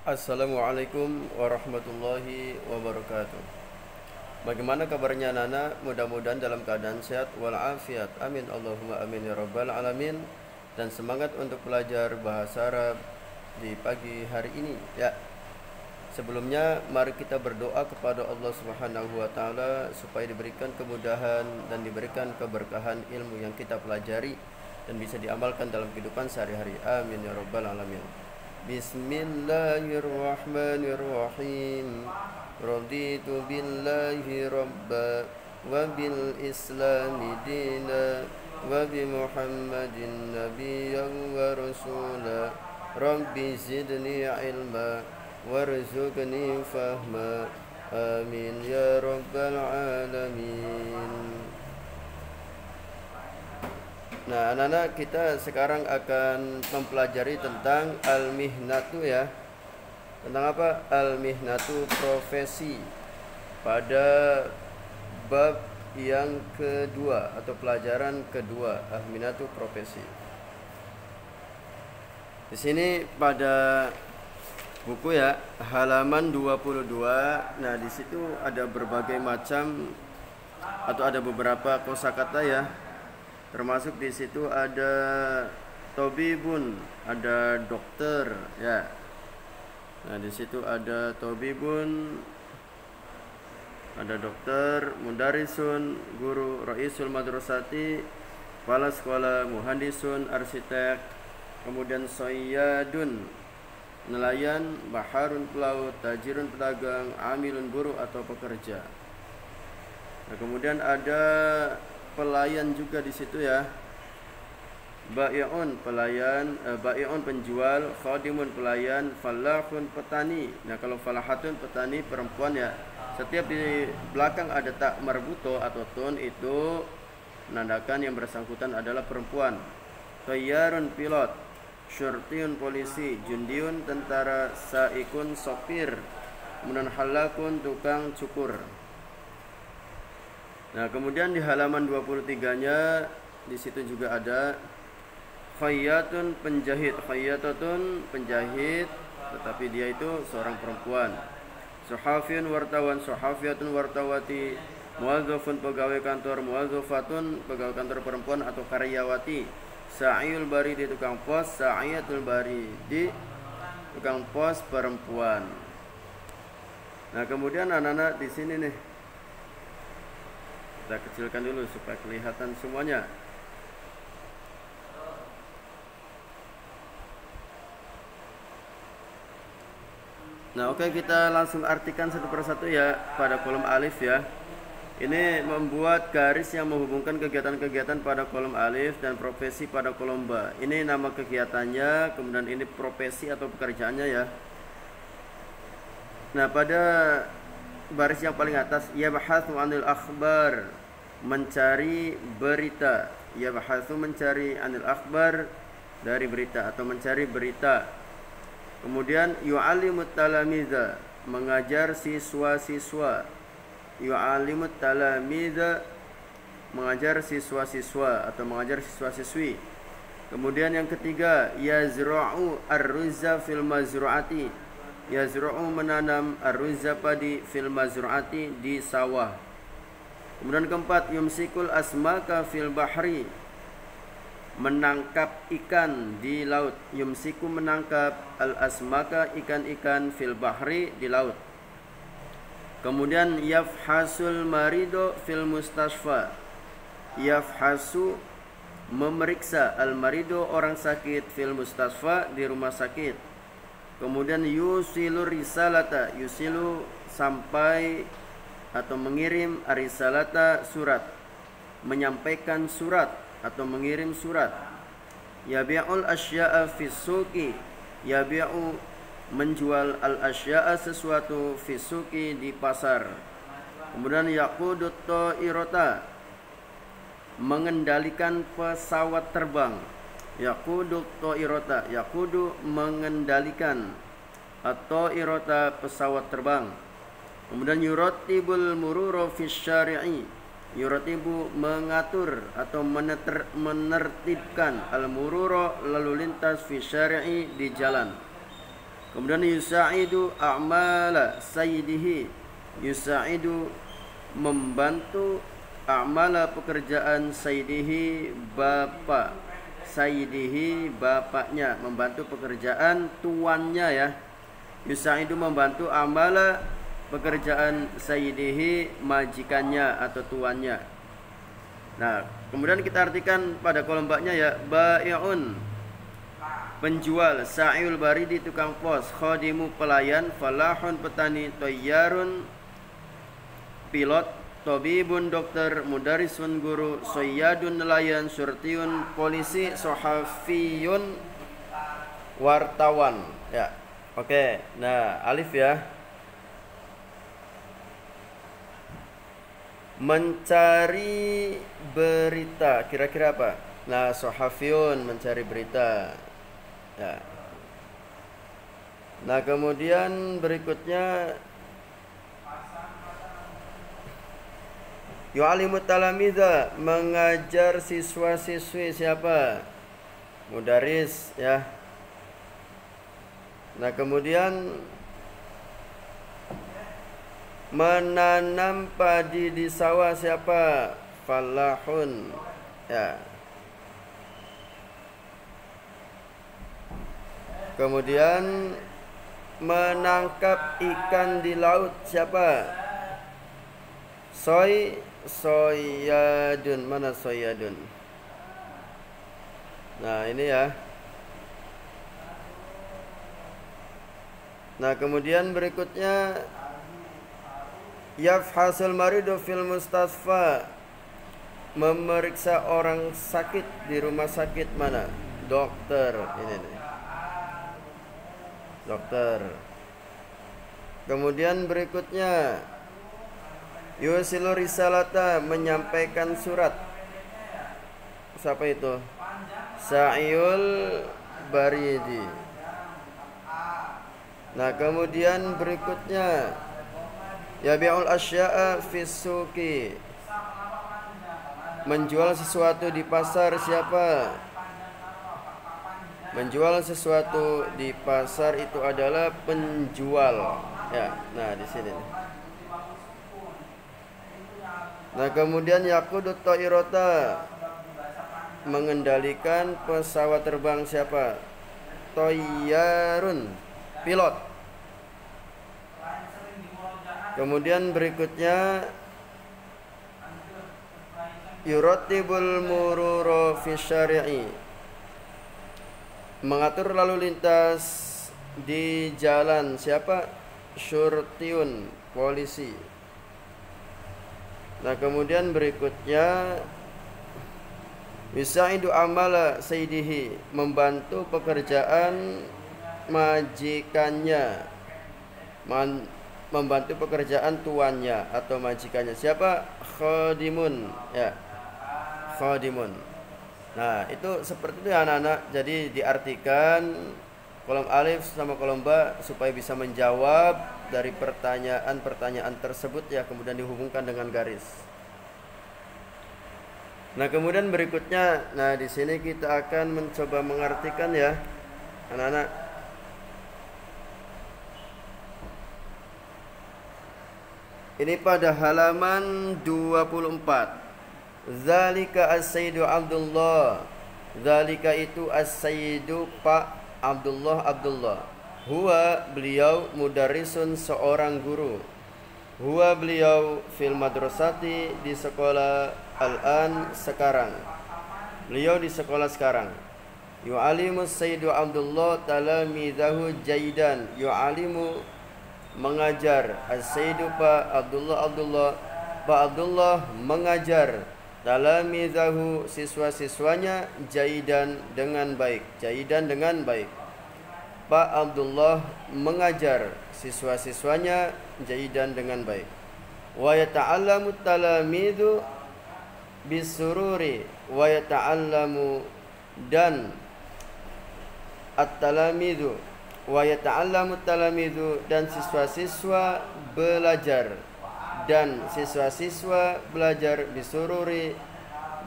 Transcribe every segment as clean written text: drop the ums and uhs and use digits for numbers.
Assalamualaikum warahmatullahi wabarakatuh. Bagaimana kabarnya Nana? Mudah-mudahan dalam keadaan sehat walafiat. Amin Allahumma amin ya rabbal alamin. Dan semangat untuk belajar bahasa Arab di pagi hari ini ya. Sebelumnya mari kita berdoa kepada Allah Subhanahu wa taala supaya diberikan kemudahan dan diberikan keberkahan ilmu yang kita pelajari dan bisa diamalkan dalam kehidupan sehari-hari. Amin ya rabbal alamin. Bismillahirrahmanirrahim. Raditu billahi rabba wa bil islami dina wa bi muhammadin nabiyyan wa rasula. Rabbi zidni ilma warzuqni fahma. Amin ya rabbal alamin. Nah, anak-anak, kita sekarang akan mempelajari tentang al-mihnatu ya. Tentang apa? Al-mihnatu, profesi. Pada bab yang kedua atau pelajaran kedua, al-mihnatu, profesi. Di sini pada buku ya, halaman 22. Nah, di situ ada berbagai macam atau ada beberapa kosakata ya. Termasuk di situ ada tobibun, ada dokter ya. Nah, di situ ada tobibun, ada dokter, mudarisun, guru, raisul madrasati, kepala sekolah, muhandisun, arsitek, kemudian soyadun, nelayan, baharun pelaut, tajirun pedagang, amilun buruh atau pekerja. Nah, kemudian ada pelayan juga di situ ya. Bai'un pelayan, bai'un penjual, khadimun pelayan, falahun petani. Nah, kalau falahatun petani perempuan ya. Setiap di belakang ada tak marbuto atau tun itu menandakan yang bersangkutan adalah perempuan. Tayyarun pilot, syurtiyun polisi, jundiun tentara, saikun sopir, kemudian halakun tukang cukur. Nah, kemudian di halaman 23-nya di situ juga ada khayyatun penjahit, khayyatatun penjahit, tetapi dia itu seorang perempuan. Suhafiyun wartawan, suhafiyatun wartawati, muwazzafun pegawai kantor, muwazzafatun pegawai kantor perempuan atau karyawati. Sa'iyul bari di tukang pos, sa'iyatul bari di tukang pos perempuan. Nah, kemudian anak-anak di sini nih, kita kecilkan dulu supaya kelihatan semuanya. Nah, oke, kita langsung artikan satu persatu ya pada kolom alif ya. Ini membuat garis yang menghubungkan kegiatan-kegiatan pada kolom alif dan profesi pada kolom ba. Ini nama kegiatannya, kemudian ini profesi atau pekerjaannya ya. Nah, pada baris yang paling atas, yabhathu 'anil akhbar, mencari berita. Yabhathu mencari, 'anil akhbar dari berita atau mencari berita. Kemudian yu'allimut talamiza, mengajar siswa-siswa. Yu'allimut talamiza, mengajar siswa-siswa atau mengajar siswa-siswi. Kemudian yang ketiga, yazra'u ar-ruzza fil mazru'ati. Yazru'u menanam, ar-ruzza padi, fil mazru'ati di sawah. Kemudian keempat, yumsikul asmaka fil bahri, menangkap ikan di laut. Yumsiku menangkap, al asmaka ikan-ikan, fil bahri di laut. Kemudian yafhasul marido fil mustasfa. Yafhasu memeriksa, al marido orang sakit, fil mustasfa di rumah sakit. Kemudian yusilu risalata, yusilu sampai atau mengirim, arisalata surat, menyampaikan surat atau mengirim surat. Yabi'ul asya'a fis suqi, yabi'u menjual al asya'a sesuatu, fis suqi di pasar. Kemudian yaqudut ta'irata, mengendalikan pesawat terbang. Yaqudu ta'irata, yaqudu mengendalikan, atau irota pesawat terbang. Kemudian yuratibul mururo fis syari'i, yuratibu mengatur atau menertibkan, al mururo lalu lintas, fi syari'i di jalan. Kemudian yusa'idu a'mala sayyidihi, yusa'idu membantu a'mala pekerjaan sayyidihi bapak, sayyidihi bapaknya, membantu pekerjaan tuannya ya. Yusa'idu membantu amala pekerjaan sayyidihi majikannya atau tuannya. Nah, kemudian kita artikan pada kolom baknya ya, bai'un penjual, sa'il baridi tukang pos, khadimu pelayan, falahun petani, toyyarun pilot, tobibun dokter, mudarisun guru, soyyadun nelayan, syurtiun polisi, sohafiyun wartawan ya. Oke, nah alif ya. Mencari berita, kira-kira apa? Nah, sohafiyun mencari berita ya. Nah, kemudian berikutnya yu'alimu talamiza, mengajar siswa-siswi siapa? Mudaris ya. Nah, kemudian menanam padi di sawah siapa? Falahun ya. Kemudian menangkap ikan di laut siapa? Soyadun. Mana soyadun? Nah, ini ya. Nah, kemudian berikutnya yafhasul maridu fil mustasfa, memeriksa orang sakit di rumah sakit mana? Dokter. Ini nih. Dokter. Kemudian berikutnya yusilu risalata, menyampaikan surat. Siapa itu? Sa'iyul baridi. Nah, kemudian berikutnya yabi'ul asya'a fisuki, menjual sesuatu di pasar siapa? Menjual sesuatu di pasar itu adalah penjual ya. Nah, di sini. Nah, kemudian yaqudut ta'irata, mengendalikan pesawat terbang siapa? Toyyarun, pilot. Kemudian berikutnya yuratibul mururo fi syari'i, mengatur lalu lintas di jalan siapa? Syurtiun, polisi. Nah, kemudian berikutnya yusaidu amala sayyidihi, membantu pekerjaan majikannya, membantu pekerjaan tuannya atau majikannya siapa? Khadimun ya. Khadimun. Nah, itu seperti itu ya anak-anak. Jadi diartikan kolom alif sama kolom ba supaya bisa menjawab dari pertanyaan-pertanyaan tersebut ya, kemudian dihubungkan dengan garis. Nah, kemudian berikutnya, nah di sini kita akan mencoba mengartikan ya anak-anak. Ini pada halaman 24. Zalika as-sayyidu Abdullah. Zalika itu as-sayyidu Pak Abdullah. Huwa beliau mudarrisun, seorang guru. Huwa beliau fil madrasati, di sekolah, al-an sekarang. Beliau di sekolah sekarang. Yu'alimu sayyidu Abdullah talamidahu jaidan. Yu'alimu mengajar, as-sayyidu Pak Abdullah mengajar, talamidahu siswa-siswanya, jaidan dengan baik. Pak Abdullah mengajar siswa-siswanya jaidan dengan baik. Wa yata'allamu talamidu bisururi, wa yata'allamu dan at-talamidu, wa yata'allamu talamidu dan siswa-siswa belajar, dan siswa-siswa belajar bisururi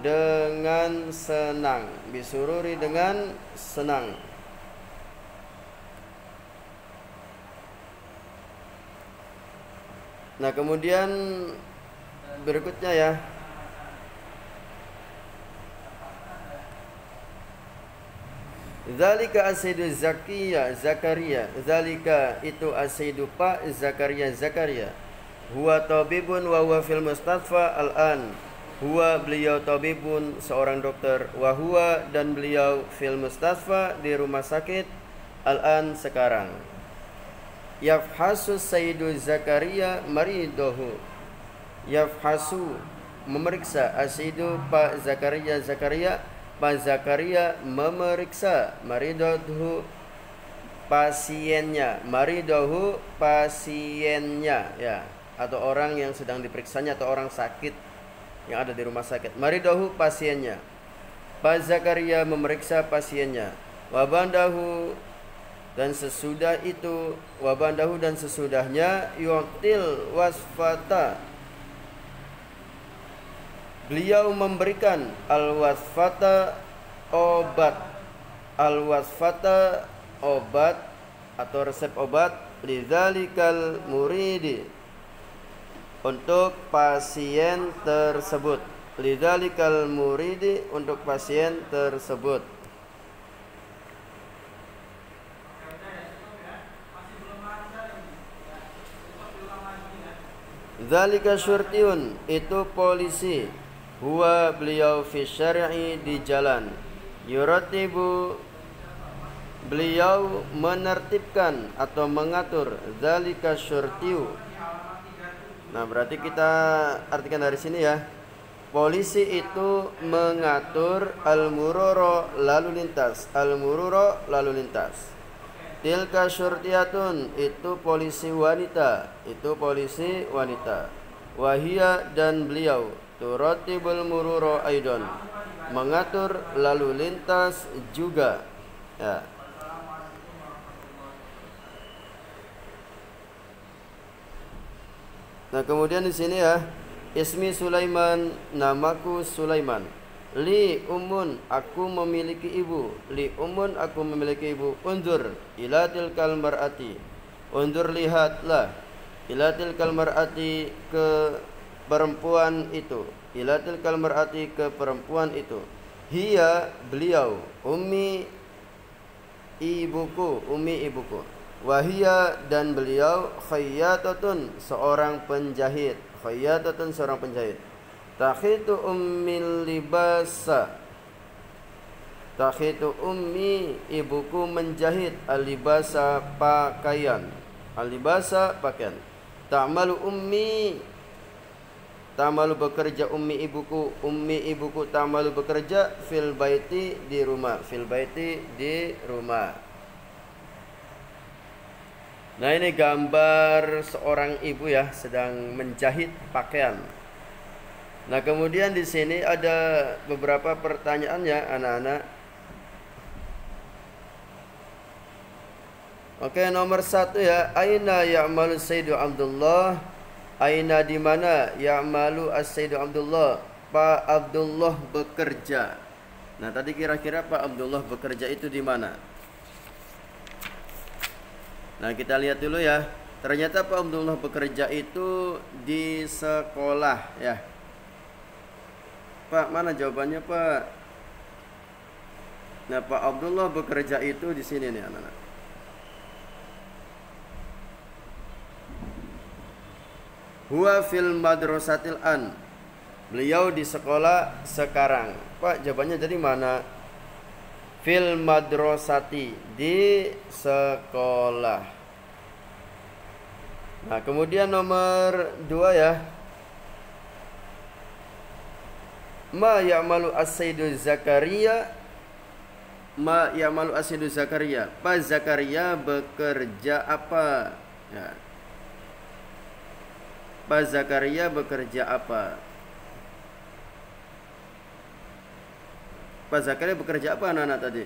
dengan senang. Bisururi dengan senang. Nah, kemudian berikutnya ya. Zalika As-Sayyidu Zakaria. Zalika itu As-Sayyidu Pak Zakaria. Huwa tabibun wa huwa fil mustashfa al-an. Huwa beliau tabibun seorang dokter, wa huwa dan beliau fil mustashfa di rumah sakit al-an sekarang. Yafhasu Sayyidu Zakaria maridahu. Yafhasu memeriksa As-Sayyidu Pak Zakaria Pak Zakaria memeriksa maridahu pasiennya, maridahu pasiennya ya, atau orang yang sedang diperiksanya atau orang sakit yang ada di rumah sakit. Maridahu pasiennya. Pak Zakaria memeriksa pasiennya. Wabandahu dan sesudah itu, wabandahu dan sesudahnya yu'til wasfata. Beliau memberikan al-wasfata obat. Al-wasfata obat atau resep obat lidzalikal muridi untuk pasien tersebut. Lidzalikal muridi untuk pasien tersebut. Dzalika syurtiun itu polisi. Huwa beliau fi syar'i di jalan. Yuratibu beliau menertibkan atau mengatur. Dzalika syurtiu. Nah, berarti kita artikan dari sini ya. Polisi itu mengatur al-mururo lalu lintas. Al-mururo lalu lintas. Tilka syurtiyatun itu polisi wanita. Itu polisi wanita. Wahia dan beliau turatibul mururo aidon mengatur lalu lintas juga ya. Nah, kemudian di sini ya, ismi Sulaiman, namaku Sulaiman. Li umun, aku memiliki ibu. Li umun, aku memiliki ibu. Undur ila tilkal mar'ati. Undur lihatlah ila tilkal mar'ati ke perempuan itu. Ila tilkal mar'ati ke perempuan itu. Hiya beliau, ummi ibuku, ummi ibuku. Wahia dan beliau khayyatatun seorang penjahit. Khayyatatun seorang penjahit. Takhitu ummil libasa. Takhitu ummi ibuku menjahit al-libasa pakaian. Al-libasa pakaian. Ta'malu ummi, ta'malu bekerja ummi ibuku ta'malu bekerja fil baiti di rumah. Fil baiti di rumah. Nah, ini gambar seorang ibu ya sedang menjahit pakaian. Nah, kemudian di sini ada beberapa pertanyaan ya anak-anak. Oke, nomor 1 ya. Aina ya'malu Sayyidu Abdullah? Aina di mana ya'malu as-Sayyidu Abdullah? Pak Abdullah bekerja. Nah, tadi kira-kira Pak Abdullah bekerja itu di mana? Nah, kita lihat dulu ya. Ternyata Pak Abdullah bekerja itu di sekolah ya. Pak, mana jawabannya, Pak? Nah, Pak Abdullah bekerja itu di sini nih, anak-anak. Huwa fil madrasatil an. Beliau di sekolah sekarang. Pak, jawabannya jadi mana? Fil madrasati, di sekolah. Nah, kemudian nomor 2 ya. Ma ya'malu as-Sayyidu Zakaria? Ma ya'malu as-Sayyidu Zakaria? Pak Zakaria bekerja apa? Ya. Pak Zakaria bekerja apa? Pak Zakaria bekerja apa anak-anak tadi?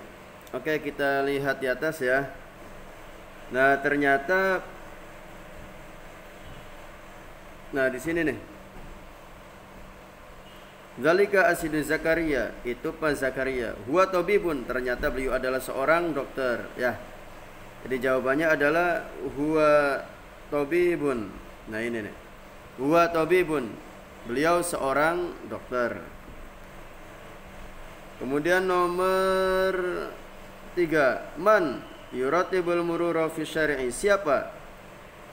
Oke, kita lihat di atas ya. Nah, ternyata di sini nih. Zalika As-Sayyidu Zakaria, itu Pak Zakaria. Huwa tabibun, ternyata beliau adalah seorang dokter ya. Jadi jawabannya adalah huwa tabibun. Nah, ini nih. Huwa tabibun. Beliau seorang dokter. Kemudian nomor 3, man yuratibul murura fi syari'i. Siapa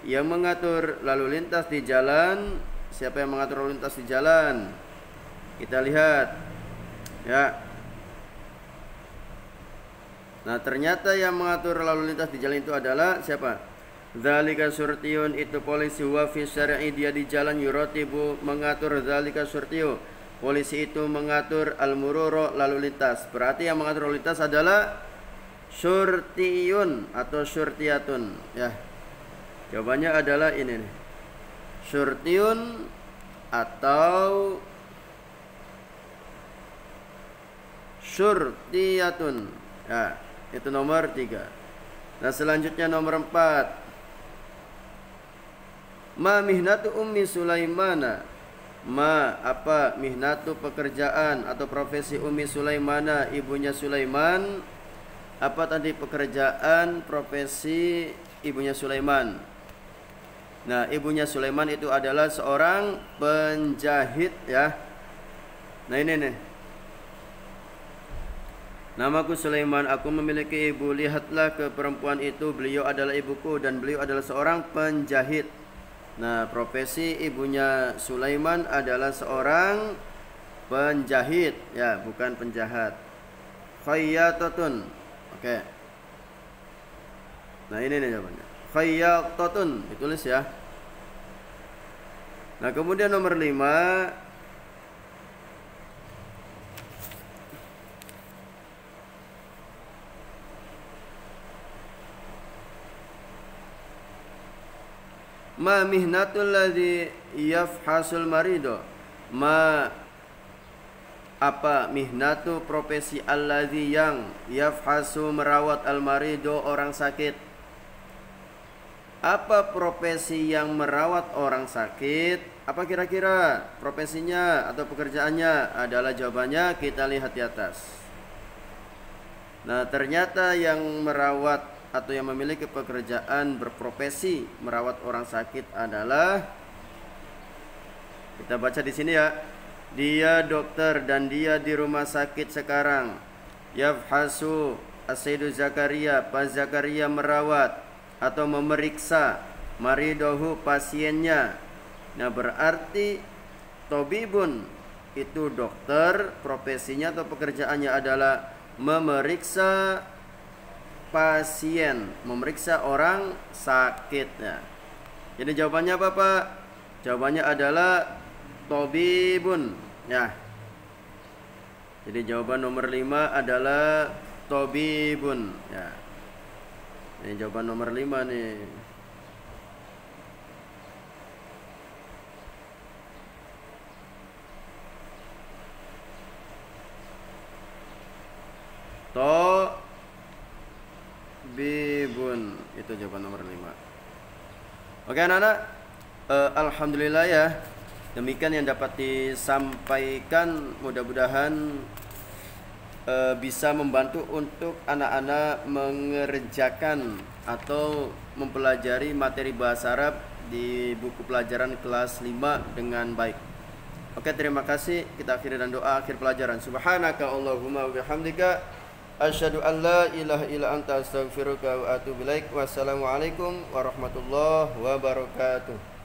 yang mengatur lalu lintas di jalan? Siapa yang mengatur lalu lintas di jalan? Kita lihat ya. Nah, ternyata yang mengatur lalu lintas di jalan itu adalah siapa? Dzalika surtiyun, itu polisi. Wa fi syar'i, dia di jalan. Yuratibu, mengatur. Dzalika surtiyu, polisi itu mengatur. Al-mururu, lalu lintas. Berarti yang mengatur lalu lintas adalah surtiyun atau surtiyatun ya. Jawabannya adalah ini nih. Surtiyun atau surtiyatun ya. Itu nomor 3. Nah, selanjutnya nomor 4. Ma mihnatu ummi Sulaimana. Ma, apa mihnatu, pekerjaan atau profesi Ummi Sulaimana, ibunya Sulaiman. Apa tadi pekerjaan profesi ibunya Sulaiman? Nah, ibunya Sulaiman itu adalah seorang penjahit ya. Nah, ini nih. Namaku Sulaiman, aku memiliki ibu. Lihatlah ke perempuan itu, beliau adalah ibuku dan beliau adalah seorang penjahit. Nah, profesi ibunya Sulaiman adalah seorang penjahit ya, bukan penjahat. Khayyatatun. Oke. Nah, ini nih jawabannya. Khayyatatun, ditulis ya. Nah, kemudian nomor 5. Ma mihnatul ladzi yafhasul marido. Ma, apa mihnatu, profesi alladzi yang yafhasu, merawat, al marido, orang sakit. Apa profesi yang merawat orang sakit? Apa kira-kira profesinya atau pekerjaannya? Adalah jawabannya kita lihat di atas. Nah, ternyata yang merawat atau yang memiliki pekerjaan berprofesi merawat orang sakit adalah, kita baca di sini ya. Dia dokter dan dia di rumah sakit sekarang. Yafhasu as-sayyidu Zakaria, Pak Zakaria merawat atau memeriksa maridohu, pasiennya. Nah, berarti tobibun itu dokter, profesinya atau pekerjaannya adalah memeriksa pasien, memeriksa orang sakit ya. Jadi jawabannya apa, Pak? Jawabannya adalah tobibun ya. Jadi jawaban nomor 5 adalah tobibun ya. Ini jawaban nomor 5 nih. Bibun, itu jawaban nomor 5. Oke anak-anak, alhamdulillah ya. Demikian yang dapat disampaikan. Mudah-mudahan bisa membantu untuk anak-anak mengerjakan atau mempelajari materi bahasa Arab di buku pelajaran kelas 5 dengan baik. Oke, terima kasih. Kita akhiri dengan doa akhir pelajaran. Subhanaka Allahumma wa bihamdika asyhadu an la ilaha illa anta astaghfiruka wa atubu ilaik. Wassalamualaikum warahmatullahi wabarakatuh.